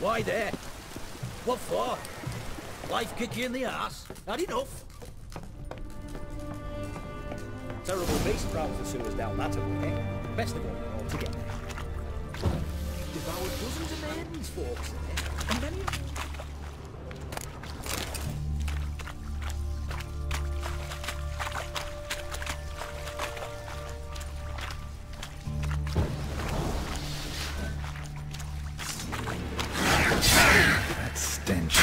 Why there? What for? Life kick you in the ass? Had enough? Terrible beast prowls the sewers down that way. Best of all, altogether. Devoured dozens of maidens, folks there. And many of them. That stench.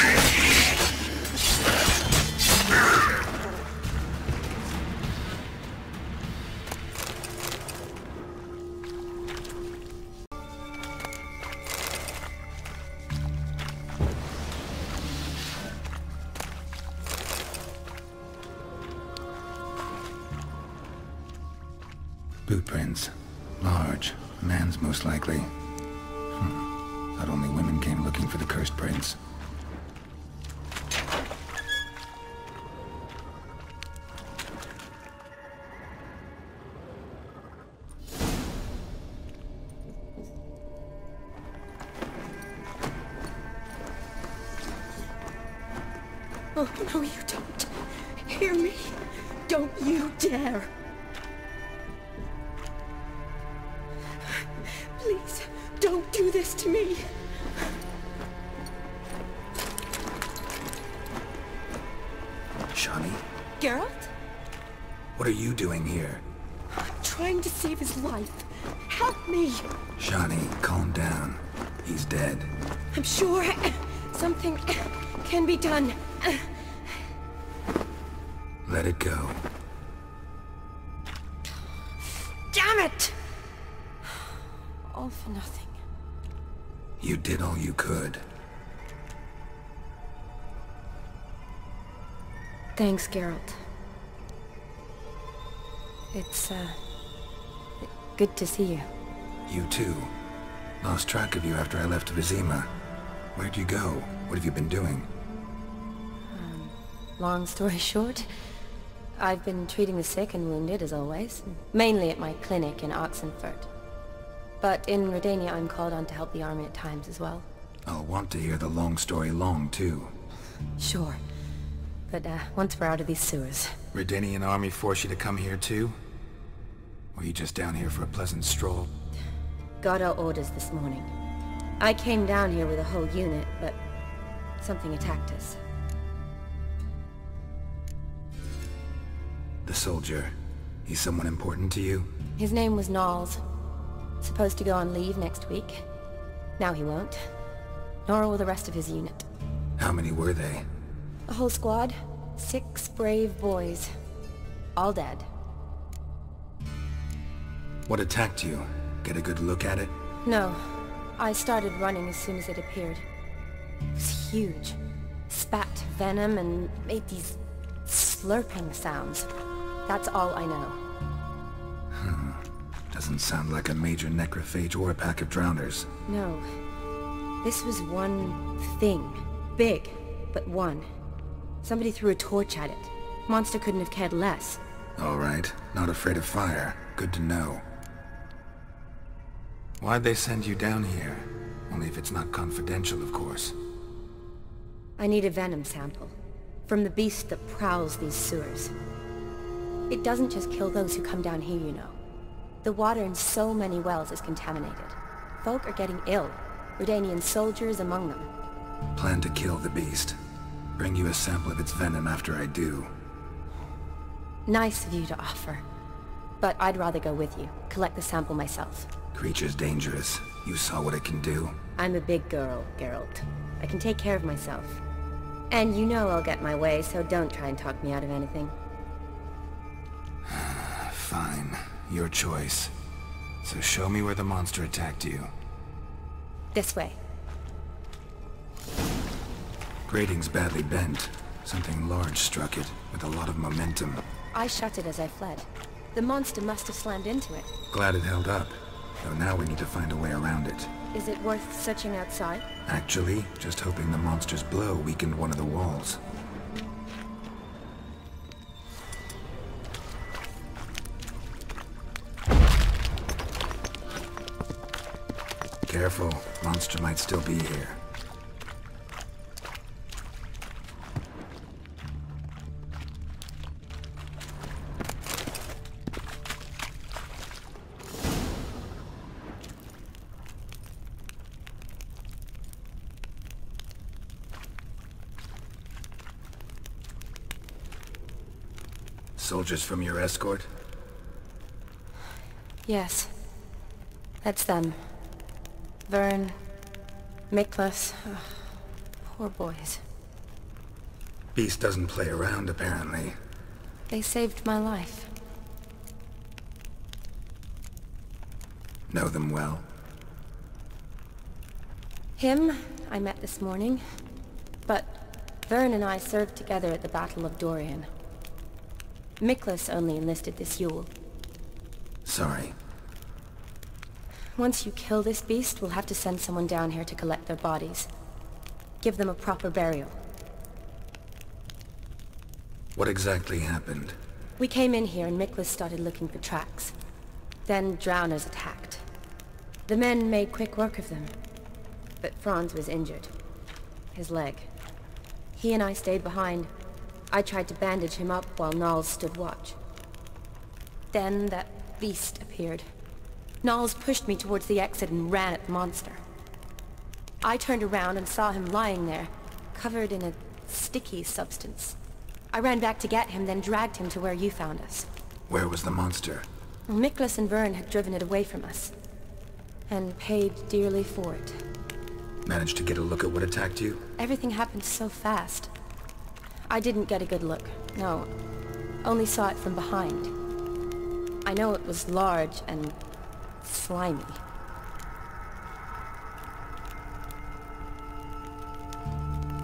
Boot prints. Large. A man's most likely. Thought only women came looking for the cursed prince. Oh, no, you don't. Hear me? Don't you dare. Please, don't do this to me. Shani? Geralt? What are you doing here? I'm trying to save his life. Help me. Shani, calm down. He's dead. I'm sure something can be done. Let it go. Damn it! All for nothing. You did all you could. Thanks, Geralt. It's, good to see you. You too. Lost track of you after I left Vizima. Where'd you go? What have you been doing? Long story short, I've been treating the sick and wounded, as always. Mainly at my clinic in Oxenfurt. But in Redania, I'm called on to help the army at times as well. I'll want to hear the long story long, too. Sure. But, once we're out of these sewers. Redanian army force you to come here, too? Or are you just down here for a pleasant stroll? Got our orders this morning. I came down here with a whole unit, but something attacked us. The soldier. He's someone important to you? His name was Knowles. Supposed to go on leave next week. Now he won't. Nor will the rest of his unit. How many were they? A whole squad. 6 brave boys. All dead. What attacked you? Get a good look at it? No. I started running as soon as it appeared. It was huge. Spat venom and made these slurping sounds. That's all I know. Doesn't sound like a major necrophage or a pack of drowners. No. This was one thing. Big, but one. Somebody threw a torch at it. Monster couldn't have cared less. All right. Not afraid of fire. Good to know. Why'd they send you down here? Only if it's not confidential, of course. I need a venom sample. From the beast that prowls these sewers. It doesn't just kill those who come down here, you know. The water in so many wells is contaminated. Folk are getting ill. Redanian soldiers among them. Plan to kill the beast. Bring you a sample of its venom after I do. Nice of you to offer. But I'd rather go with you. Collect the sample myself. Creature's dangerous. You saw what it can do. I'm a big girl, Geralt. I can take care of myself. And you know I'll get my way, so don't try and talk me out of anything. Fine. Your choice. So show me where the monster attacked you. This way. Grating's badly bent. Something large struck it, with a lot of momentum. I shut it as I fled. The monster must have slammed into it. Glad it held up. Though now we need to find a way around it. Is it worth searching outside? Actually, just hoping the monster's blow weakened one of the walls. Careful, monster might still be here. Soldiers from your escort? Yes. That's them. Vern, Miklas. Oh, poor boys. Beast doesn't play around, apparently. They saved my life. Know them well? Him, I met this morning. But Vern and I served together at the Battle of Dorian. Miklas only enlisted this Yule. Sorry. Once you kill this beast, we'll have to send someone down here to collect their bodies. Give them a proper burial. What exactly happened? We came in here and Miklas started looking for tracks. Then drowners attacked. The men made quick work of them. But Franz was injured. His leg. He and I stayed behind. I tried to bandage him up while Nals stood watch. Then that beast appeared. Nals pushed me towards the exit and ran at the monster. I turned around and saw him lying there, covered in a sticky substance. I ran back to get him, then dragged him to where you found us. Where was the monster? Miklas and Vern had driven it away from us. And paid dearly for it. Managed to get a look at what attacked you? Everything happened so fast. I didn't get a good look, no. Only saw it from behind. I know it was large and slimy.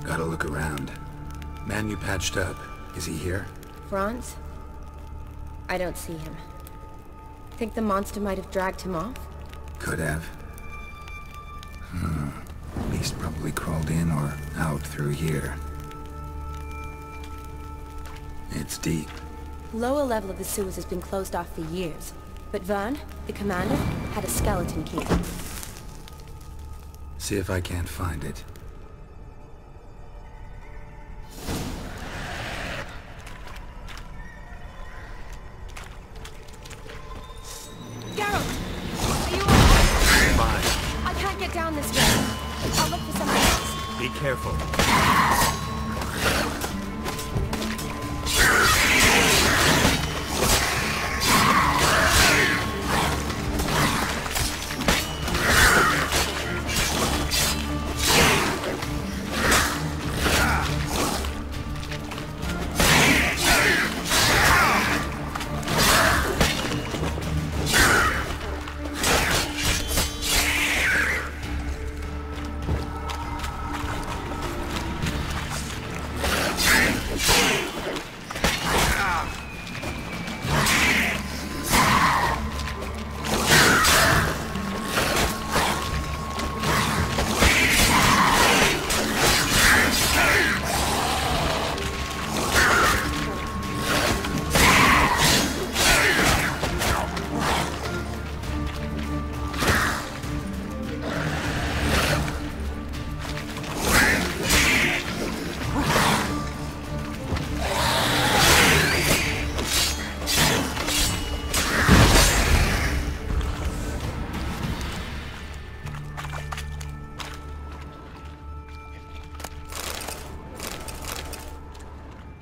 Gotta look around. Man you patched up, is he here? Franz? I don't see him. Think the monster might have dragged him off? Could have. Beast probably crawled in or out through here. It's deep. Lower level of the sewers has been closed off for years. But Vern, the commander, had a skeleton key. See if I can't find it. Geralt! Are you alright? Fine. I can't get down this way. I'll look for somebody else. Be careful.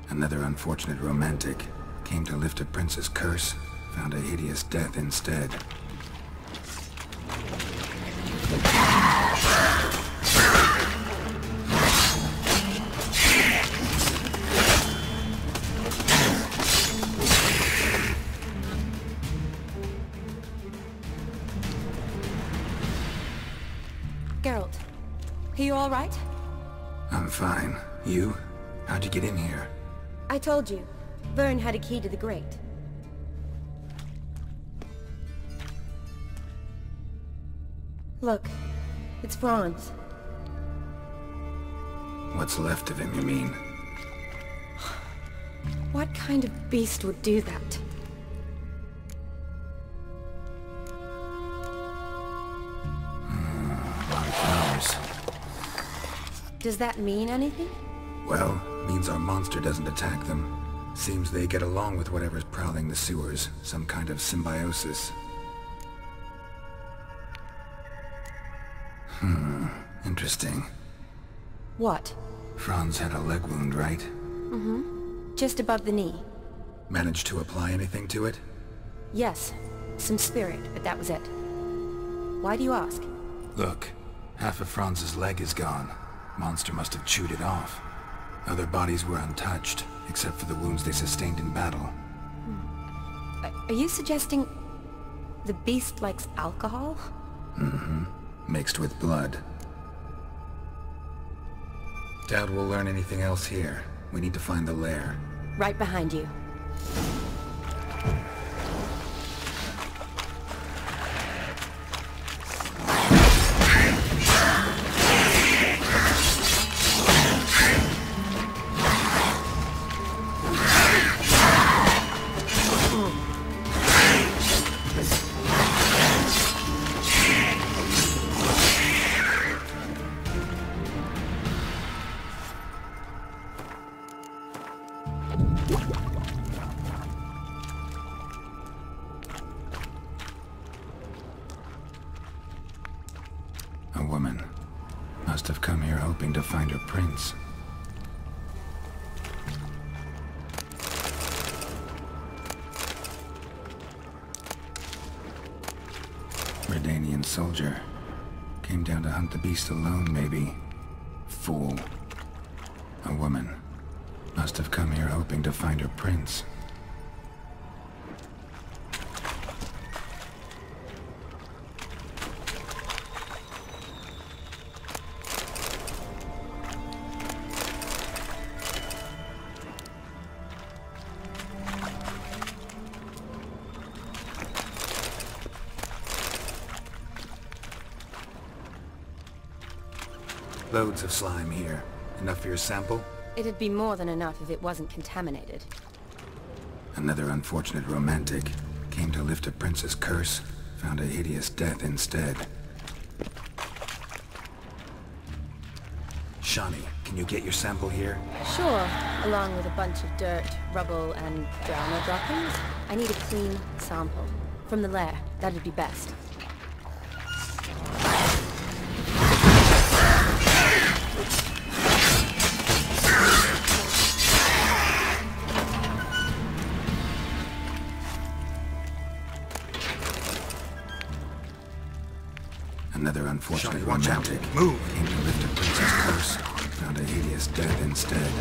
Another unfortunate romantic. Came to lift a prince's curse, found a hideous death instead. Geralt, are you all right? I'm fine. You? How'd you get in here? I told you. Vern had a key to the grate. Look, it's Franz. What's left of him, you mean? What kind of beast would do that? A lot of flowers. Does that mean anything? Well, means our monster doesn't attack them. Seems they get along with whatever's prowling the sewers. Some kind of symbiosis. Interesting. What? Franz had a leg wound, right? Mm-hmm. Just above the knee. Managed to apply anything to it? Yes, some spirit, but that was it. Why do you ask? Look, half of Franz's leg is gone. Monster must have chewed it off. Other bodies were untouched, except for the wounds they sustained in battle. Are you suggesting the beast likes alcohol? Mm-hmm. Mixed with blood. Doubt we'll learn anything else here. We need to find the lair. Right behind you. A woman. Must have come here hoping to find her prince. Redanian soldier. Came down to hunt the beast alone, maybe. Fool. A woman. Must have come here hoping to find her prince. Loads of slime here. Enough for your sample? It'd be more than enough if it wasn't contaminated. Another unfortunate romantic. Came to lift a prince's curse. Found a hideous death instead. Shani, can you get your sample here? Sure, along with a bunch of dirt, rubble, and drowner droppings. I need a clean sample. From the lair, that'd be best. Another unfortunate romantic. Move! Came to lift a prince's curse. Found a hideous death instead.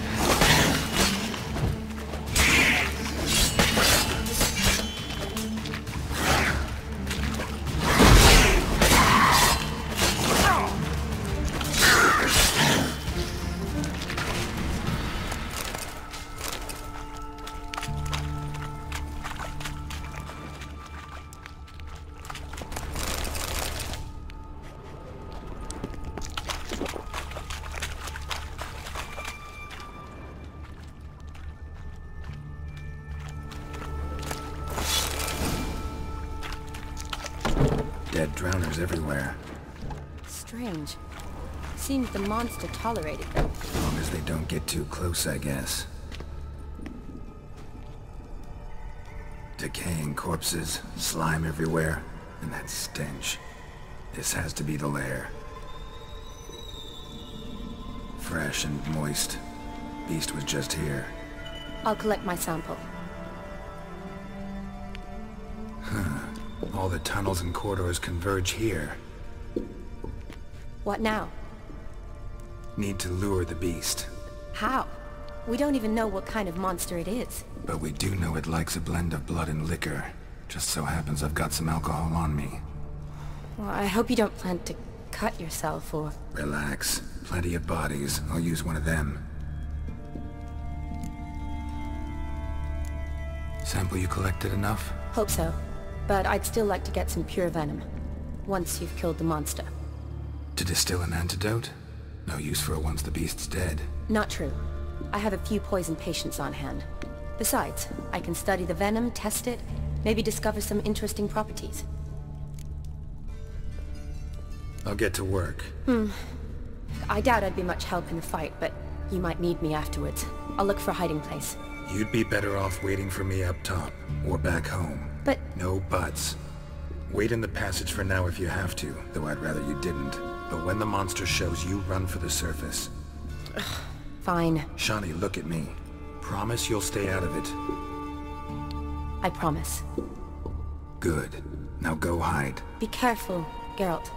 Dead drowners everywhere. Strange. Seems the monster tolerated them. As long as they don't get too close, I guess. Decaying corpses, slime everywhere, and that stench. This has to be the lair. Fresh and moist. Beast was just here. I'll collect my sample. All the tunnels and corridors converge here. What now? Need to lure the beast. How? We don't even know what kind of monster it is. But we do know it likes a blend of blood and liquor. Just so happens I've got some alcohol on me. Well, I hope you don't plan to cut yourself or... Relax. Plenty of bodies. I'll use one of them. Sample you collected enough? Hope so. But I'd still like to get some pure venom. Once you've killed the monster. To distill an antidote? No use for it once the beast's dead. Not true. I have a few poison patients on hand. Besides, I can study the venom, test it, maybe discover some interesting properties. I'll get to work. I doubt I'd be much help in the fight, but you might need me afterwards. I'll look for a hiding place. You'd be better off waiting for me up top, or back home. But... No buts. Wait in the passage for now if you have to, though I'd rather you didn't. But when the monster shows, you run for the surface. Fine. Shani, look at me. Promise you'll stay out of it. I promise. Good. Now go hide. Be careful, Geralt.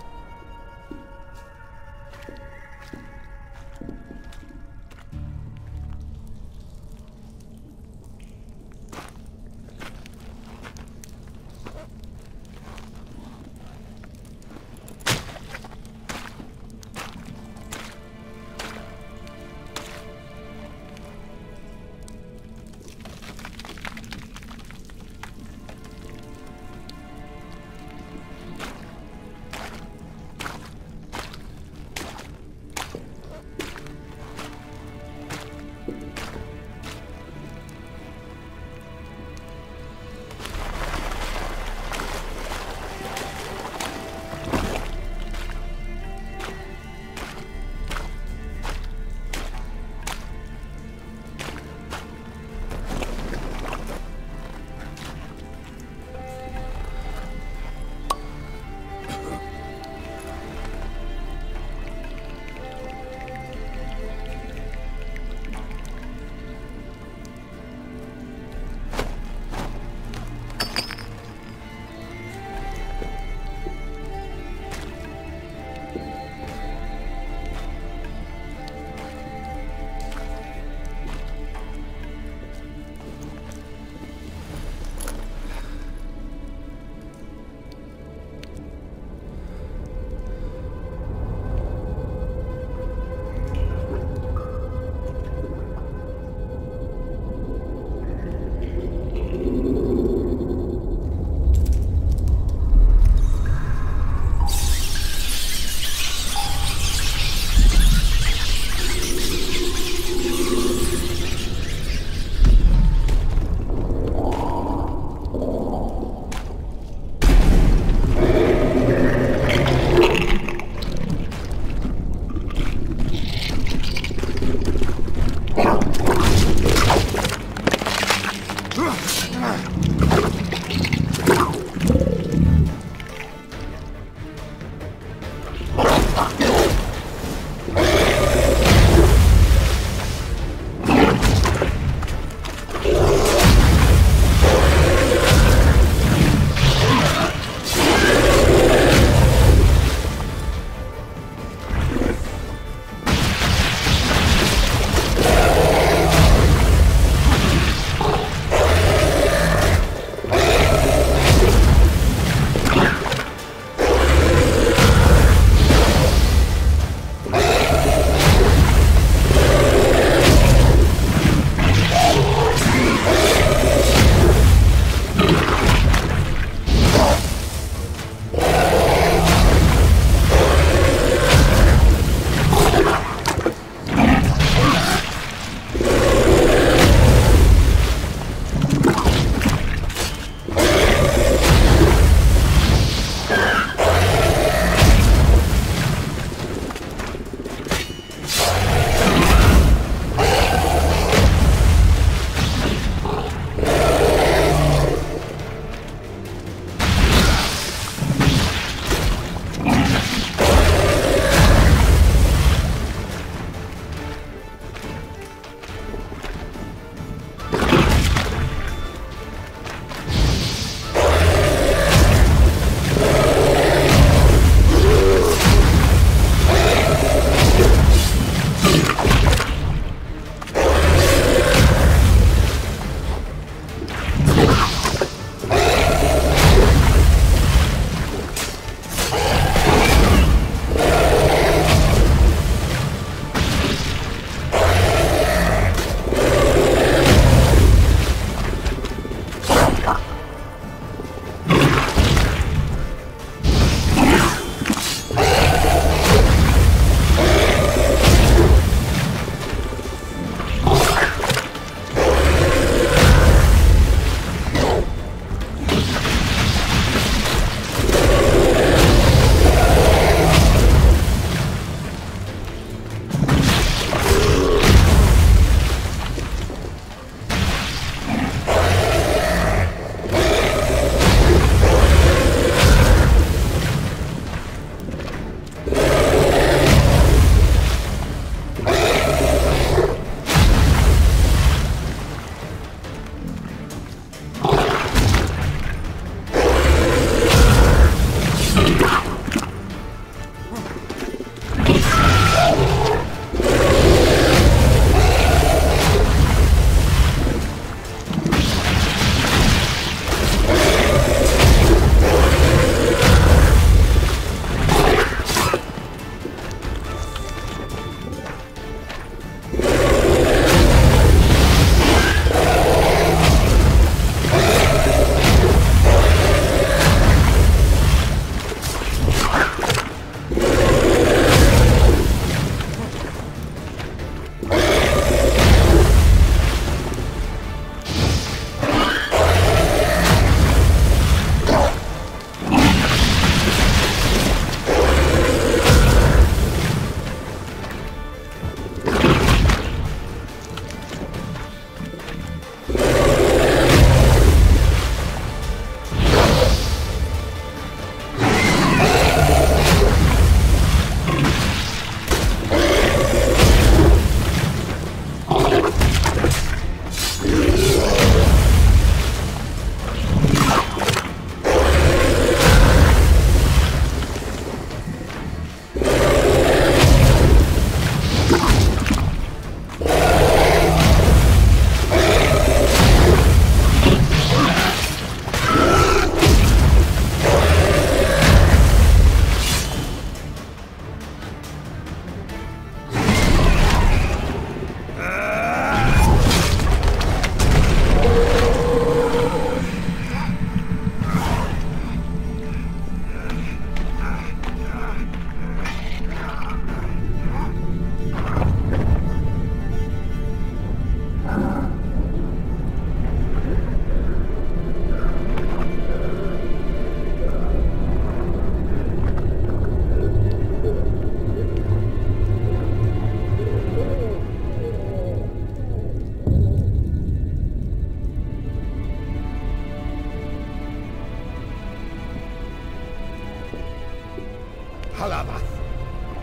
Halavath.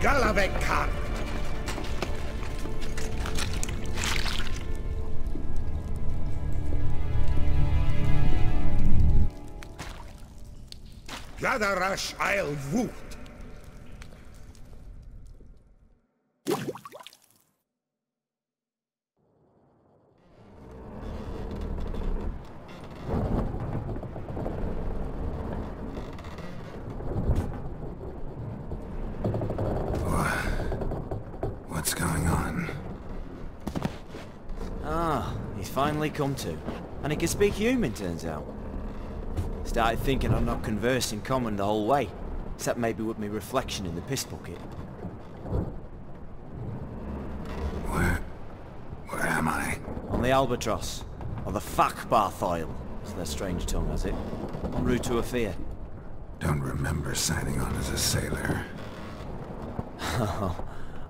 Galavek Kar. Gadarash I'll woot. What's going on? Ah, he's finally come to. And he can speak human, turns out. Started thinking I'm not conversed in common the whole way, except maybe with me reflection in the piss bucket. Where am I? On the Albatross, or the Fakbarthoil, as their strange tongue has it, en route to Afia. Don't remember signing on as a sailor.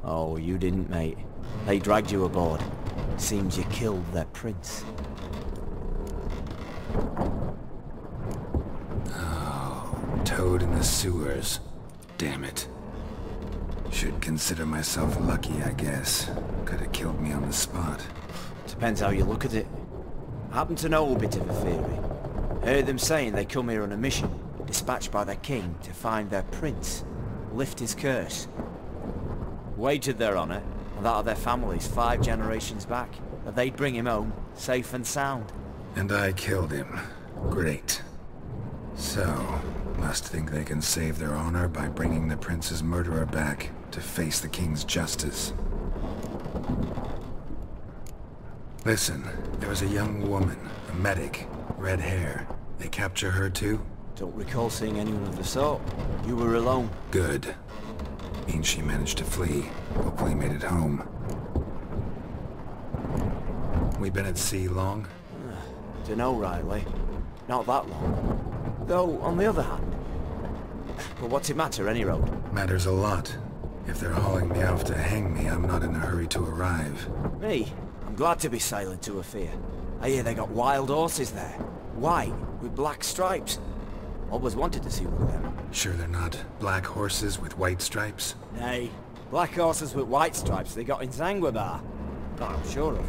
Oh, you didn't, mate. They dragged you aboard. Seems you killed their prince. Toad in the sewers. Damn it. Should consider myself lucky, I guess. Could have killed me on the spot. Depends how you look at it. I happen to know a bit of a theory. Heard them saying they come here on a mission, dispatched by their king to find their prince, lift his curse. Wagered their honour, and that of their families 5 generations back, that they'd bring him home, safe and sound. And I killed him. Great. So, must think they can save their honor by bringing the prince's murderer back to face the king's justice. Listen, there was a young woman, a medic, red hair. They capture her too? Don't recall seeing anyone of the sort. You were alone. Good. Means she managed to flee. Hopefully made it home. We been at sea long? Dunno, Riley. Not that long. Though, on the other hand... But what's it matter, any road? Matters a lot. If they're hauling me off to hang me, I'm not in a hurry to arrive. Me? I'm glad to be sailing to Afia. I hear they got wild horses there. White, with black stripes. Always wanted to see one of them. Sure they're not black horses with white stripes? Nay, black horses with white stripes they got in Zanguebar. That I'm sure of.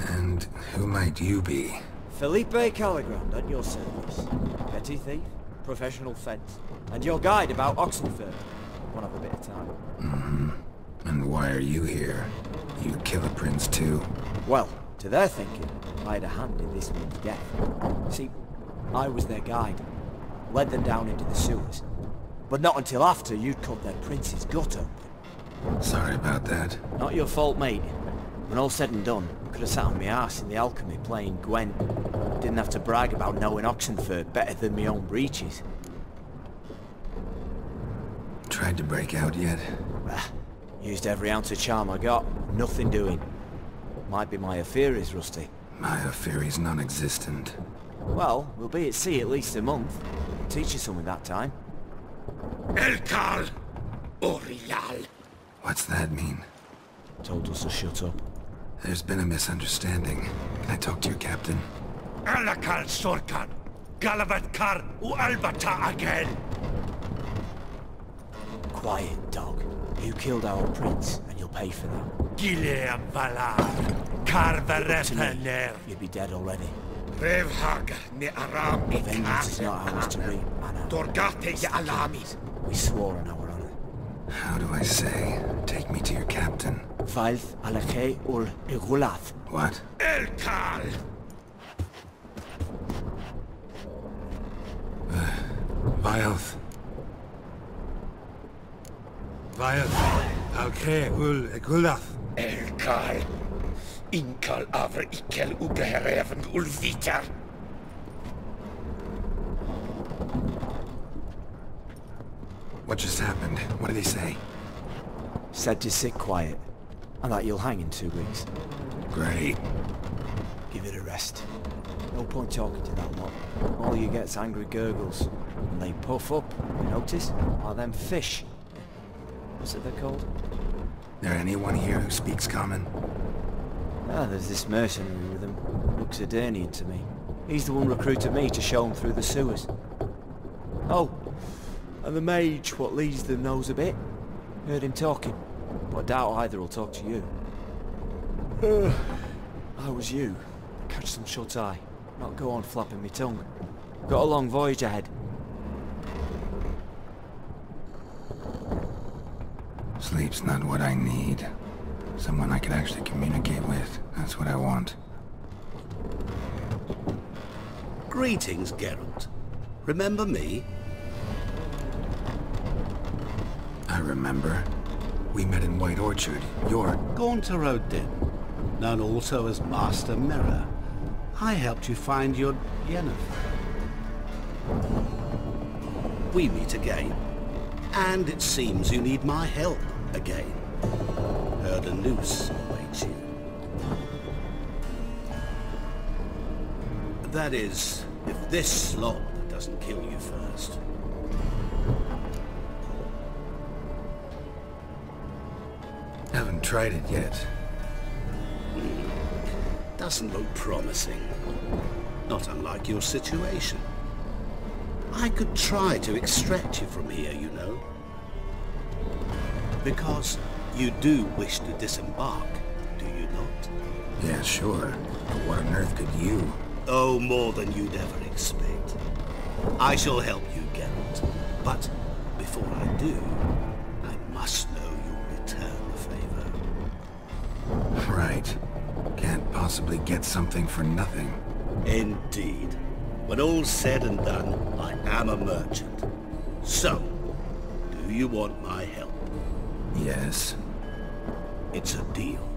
And who might you be? Felipe Caligrand at your service. Petty thief, professional fence, and your guide about Oxenford. Won't have a bit of time. Mm-hmm. And why are you here? You kill a prince too? Well, to their thinking, I had a hand in this man's death. See, I was their guide. Led them down into the sewers. But not until after you'd cut their prince's gut open. Sorry about that. Not your fault, mate. When all said and done, I could have sat on my arse in the alchemy playing Quen. Didn't have to brag about knowing Oxenford better than my own breeches. Tried to break out yet? Used every ounce of charm I got. Nothing doing. Might be my Aphiri's rusty. My Aphiri's non-existent. Well, we'll be at sea at least a month. Teach you something that time. Elkal Orial. What's that mean? Told us to shut up. There's been a misunderstanding. Can I talk to your captain? Alakal Sorkan. Galavat Kar U Albata again. Quiet, dog. You killed our prince, and you'll pay for that. Gileam Valar. Karvarepaner. You'd be dead already. Revhag ne Aram Vengeance is not ours to reap, Anna. Dorgate ya Alamis. We swore on our honor. How do I say? Take me to your captain. Valth alake ul igulath. What? Elkal. Vilth. Alke ul igulath. Elkal. Inkal aver ikel ugehereven ulviter. What just happened? What did he say? Said to sit quiet, and that you'll hang in 2 weeks. Great. Give it a rest. No point talking to that lot. All you get's angry gurgles. And they puff up, you notice? Are them fish. What's it they're called? There anyone here who speaks common? Ah, there's this mercenary with him. Looks Yrden to me. He's the one recruited me to show him through the sewers. Oh, And the mage what leads them knows a bit. Heard him talking, but I doubt either will talk to you. I was you. Catch some shut-eye, not go on flapping me tongue. Got a long voyage ahead. Sleep's not what I need. Someone I could actually communicate with. That's what I want. Greetings, Geralt. Remember me? I remember. We met in White Orchard. You're... Gaunt of Yrden, known also as Master Mirror. I helped you find your Yennefer. We meet again. And it seems you need my help again. Heard a noose awaits you. That is, if this slop doesn't kill you first. Haven't tried it yet. Doesn't look promising. Not unlike your situation. I could try to extract you from here, you know. Because you do wish to disembark, do you not? Yeah, sure. But what on earth could you? Oh, more than you'd ever expect. I shall help you, Geralt. But before I do, I must know you'll return the favor. Right. Can't possibly get something for nothing. Indeed. When all's said and done, I am a merchant. So, do you want my help? Yes. It's a deal.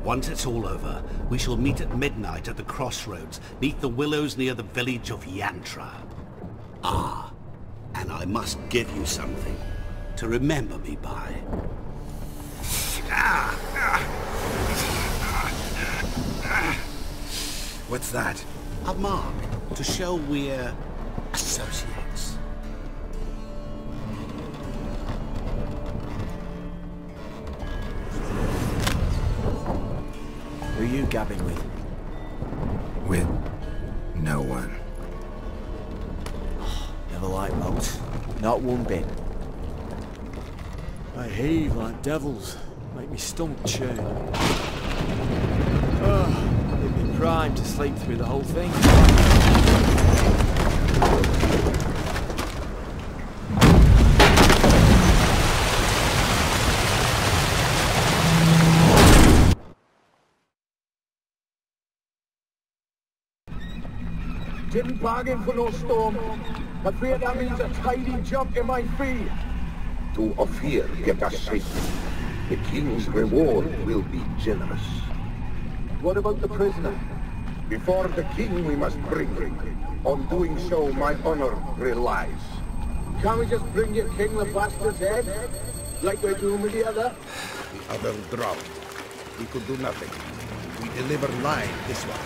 Once it's all over, we shall meet at midnight at the crossroads, neath the willows near the village of Yantra. Ah, and I must give you something to remember me by. What's that? A mark to show we're associates. Who are you gabbing with? With no one. Never liked boats. Not one bit. They heave like devils. Make me stomach churn. They'd be primed to sleep through the whole thing. Didn't bargain for no storm. Afraid that means a tidy jump in my fee. To Ophir get us safely. The king's reward will be generous. What about the prisoner? Before the king we must bring him. On doing so, my honor relies. Can't we just bring your king the bastard's head? Like we're doing with the other? The other drowned. We could do nothing. We deliver live this one.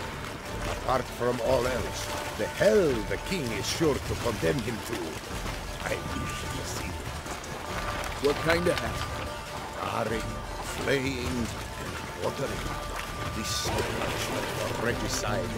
Apart from all else, the hell the king is sure to condemn him to. I wish to see it. What kind of hell? Charring, flaying, and watering. This so much like the regicide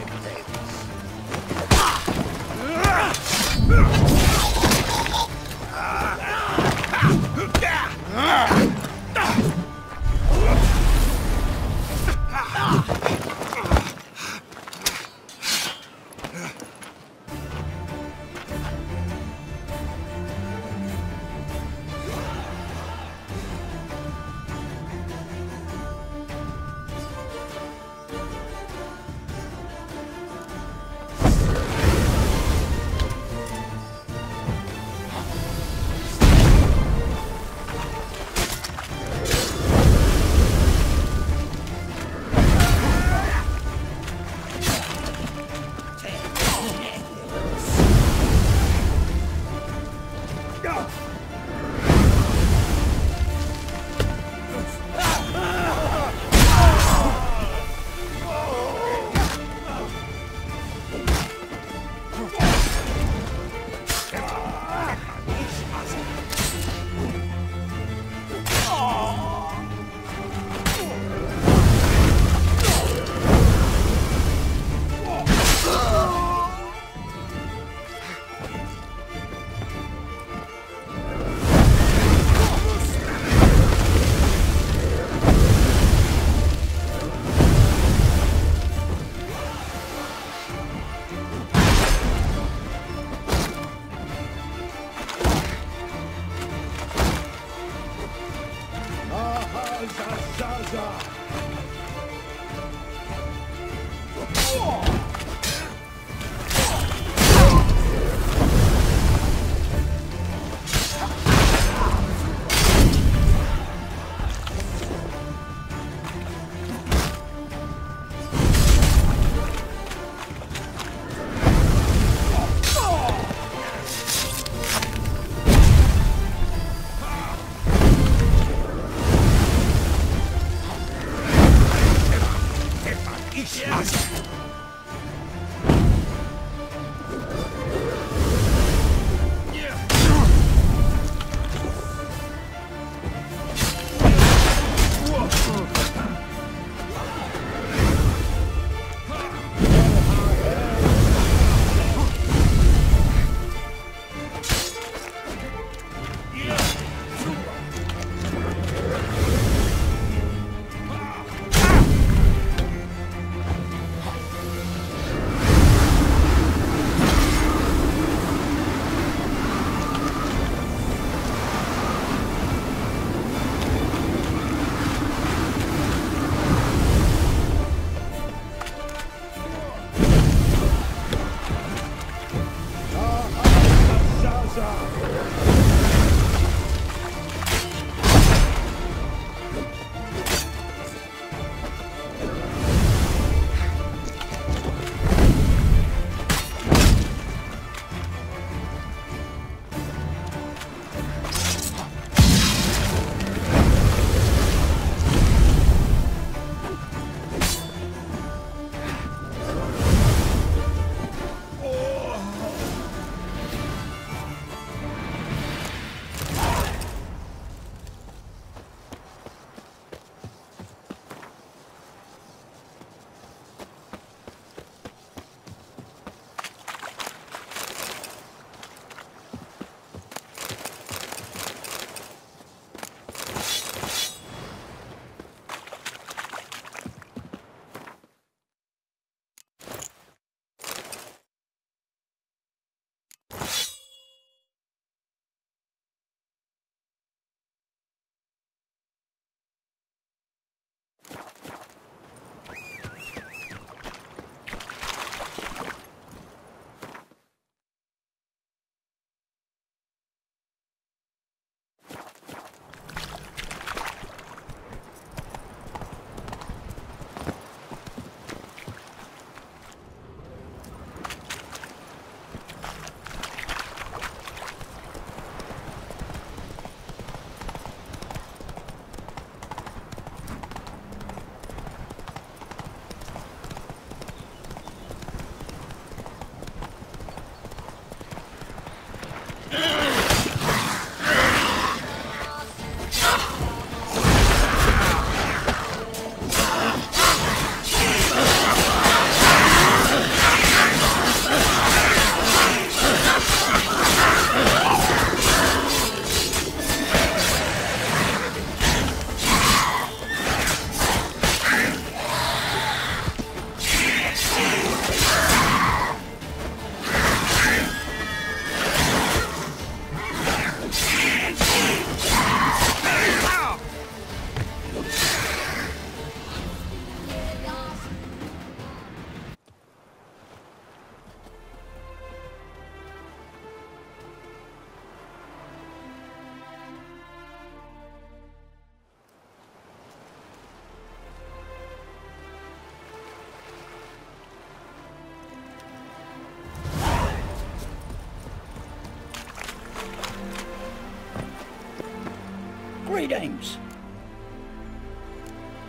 Greetings.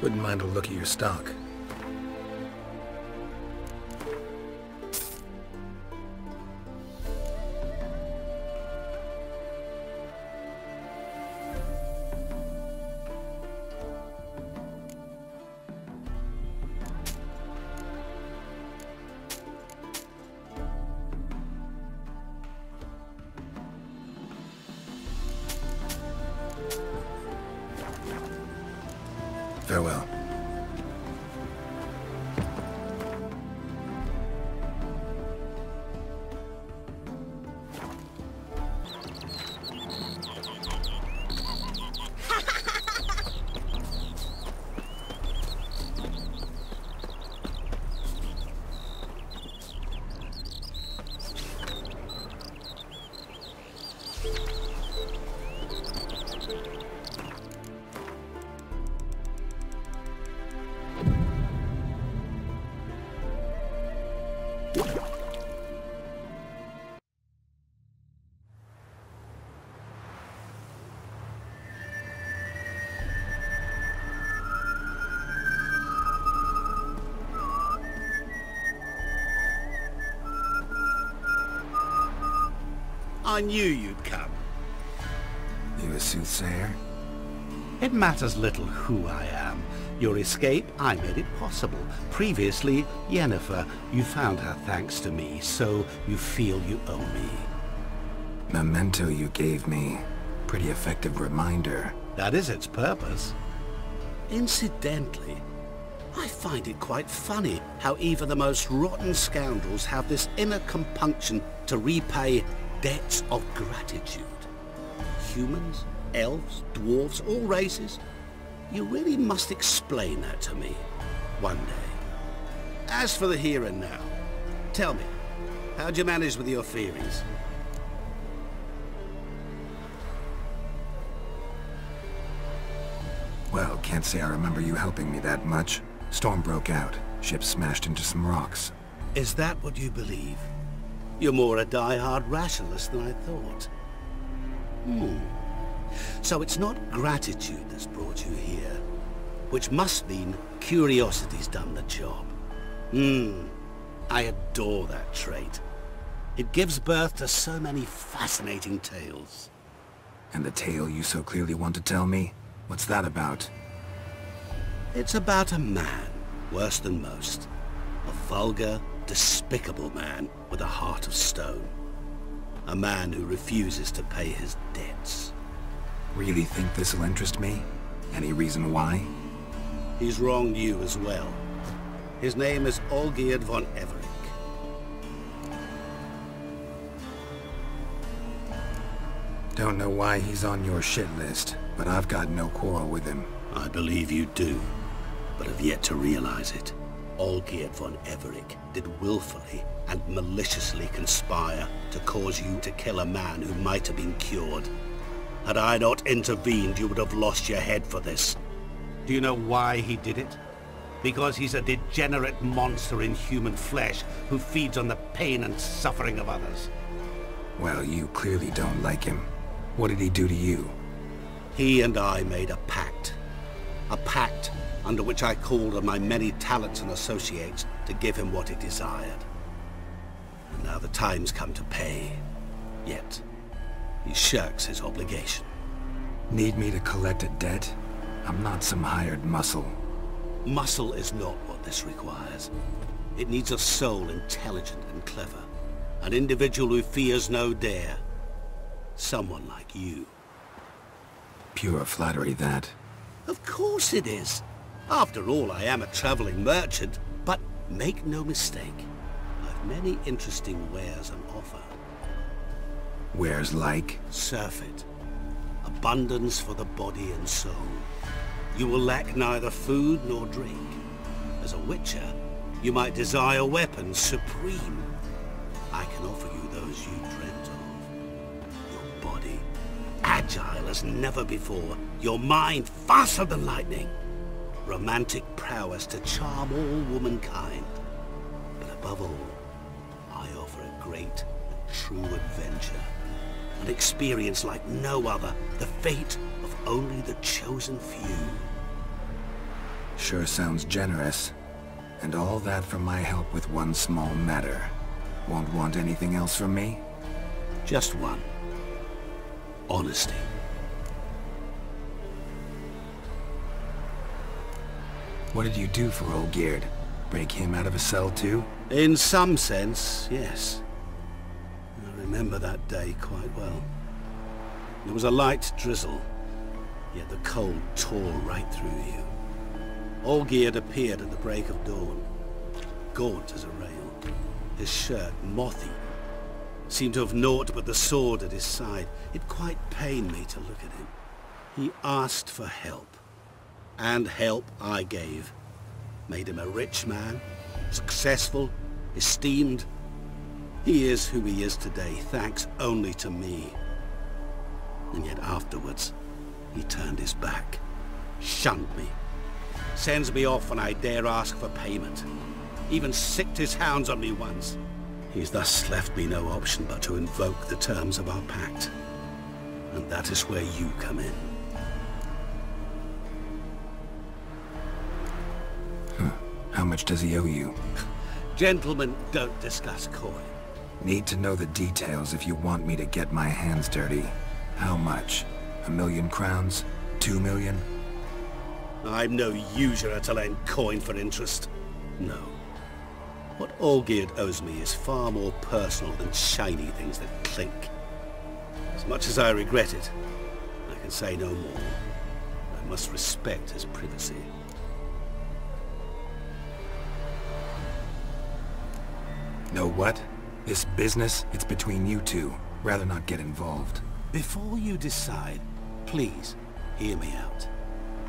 Wouldn't mind a look at your stock. Farewell. I knew you'd come. You a soothsayer? It matters little who I am. Your escape, I made it possible. Previously, Yennefer, you found her thanks to me, so you feel you owe me. Memento you gave me. Pretty effective reminder. That is its purpose. Incidentally, I find it quite funny how even the most rotten scoundrels have this inner compunction to repay debts of gratitude. Humans, elves, dwarves, all races. You really must explain that to me one day. As for the here and now, tell me, how'd you manage with your theories? Well, can't say I remember you helping me that much. Storm broke out. Ship smashed into some rocks. Is that what you believe? You're more a die-hard rationalist than I thought. So it's not gratitude that's brought you here, which must mean curiosity's done the job. I adore that trait. It gives birth to so many fascinating tales. And the tale you so clearly want to tell me? What's that about? It's about a man, worse than most. A vulgar, despicable man with a heart of stone. A man who refuses to pay his debts. Really think this'll interest me? Any reason why? He's wronged you as well. His name is Olgierd von Everec. Don't know why he's on your shit list, but I've got no quarrel with him. I believe you do, but have yet to realize it. Olgierd von Everec did willfully and maliciously conspire to cause you to kill a man who might have been cured. Had I not intervened, you would have lost your head for this. Do you know why he did it? Because he's a degenerate monster in human flesh who feeds on the pain and suffering of others. Well, you clearly don't like him. What did he do to you? He and I made a pact. A pact under which I called on my many talents and associates to give him what he desired. And now the time's come to pay. Yet, he shirks his obligation. Need me to collect a debt? I'm not some hired muscle. Muscle is not what this requires. It needs a soul intelligent and clever. An individual who fears no dare. Someone like you. Pure flattery, that. Of course it is. After all, I am a traveling merchant. But make no mistake, I've many interesting wares on offer. Wares like? Surfeit. Abundance for the body and soul. You will lack neither food nor drink. As a witcher, you might desire weapons supreme. I can offer you those you dreamt of. Your body, agile as never before. Your mind, faster than lightning. Romantic prowess to charm all womankind. But above all, I offer a great, true adventure. An experience like no other, the fate of only the chosen few. Sure sounds generous. And all that for my help with one small matter. Won't want anything else from me? Just one. Honesty. What did you do for old Aard? Break him out of a cell too? In some sense, yes. I remember that day quite well. There was a light drizzle, yet the cold tore right through you. Aard appeared at the break of dawn, gaunt as a rail, his shirt mothy, seemed to have naught but the sword at his side. It quite pained me to look at him. He asked for help, and help I gave. Made him a rich man, successful, esteemed. He is who he is today, thanks only to me. And yet afterwards, he turned his back, shunned me, sends me off when I dare ask for payment. Even sicked his hounds on me once. He's thus left me no option but to invoke the terms of our pact. And that is where you come in. How much does he owe you? Gentlemen don't discuss coin. Need to know the details if you want me to get my hands dirty. How much? 1,000,000 crowns? 2 million? I'm no usurer to lend coin for interest. No. What Aard owes me is far more personal than shiny things that clink. As much as I regret it, I can say no more. I must respect his privacy. Know what? This business, it's between you two. Rather not get involved. Before you decide, please hear me out.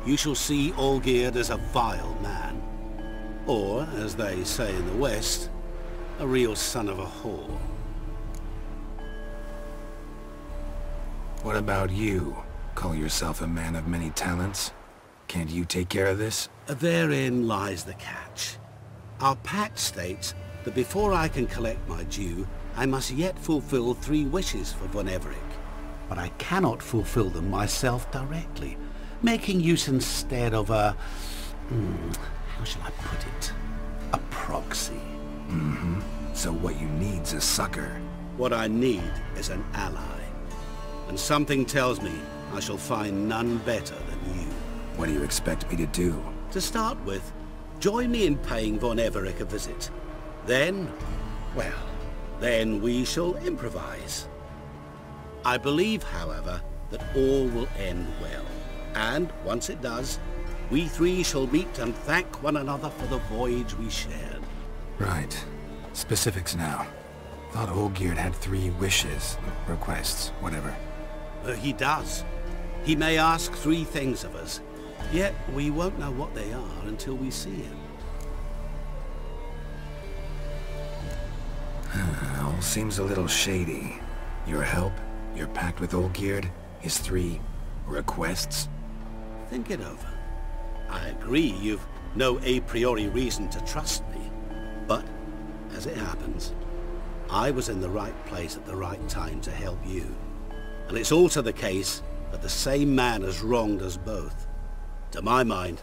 You shall see Aard as a vile man. Or, as they say in the West, a real son of a whore. What about you? Call yourself a man of many talents? Can't you take care of this? Therein lies the catch. Our pact states that before I can collect my due, I must yet fulfill 3 wishes for Bonedripper. But I cannot fulfill them myself directly, making use instead of a... how shall I put it? A proxy. So what you need's a sucker. What I need is an ally. And something tells me I shall find none better than you. What do you expect me to do? To start with, join me in paying Bonedripper a visit. Then, well, then we shall improvise. I believe, however, that all will end well. And once it does, we 3 shall meet and thank one another for the voyage we shared. Right. Specifics now. Thought Aard had 3 wishes, requests, whatever. He does. He may ask 3 things of us, yet we won't know what they are until we see him. All seems a little shady. Your help, your pact with Aard, his 3 requests. Think it over. I agree you've no a priori reason to trust me, but as it happens, I was in the right place at the right time to help you. And it's also the case that the same man has wronged us both. To my mind,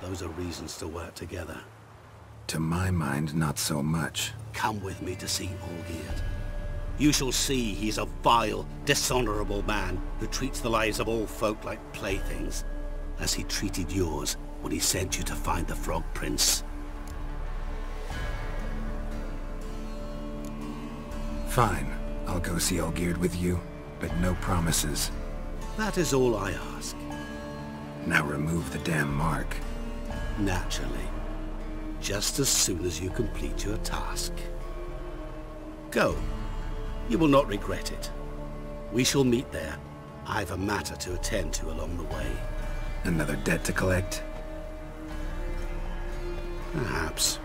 those are reasons to work together. To my mind, not so much. Come with me to see Aard. You shall see he's a vile, dishonorable man who treats the lives of all folk like playthings, as he treated yours when he sent you to find the Frog Prince. Fine. I'll go see Aard with you, but no promises. That is all I ask. Now remove the damn mark. Naturally. Just as soon as you complete your task. Go. You will not regret it. We shall meet there. I've a matter to attend to along the way. Another debt to collect? Perhaps.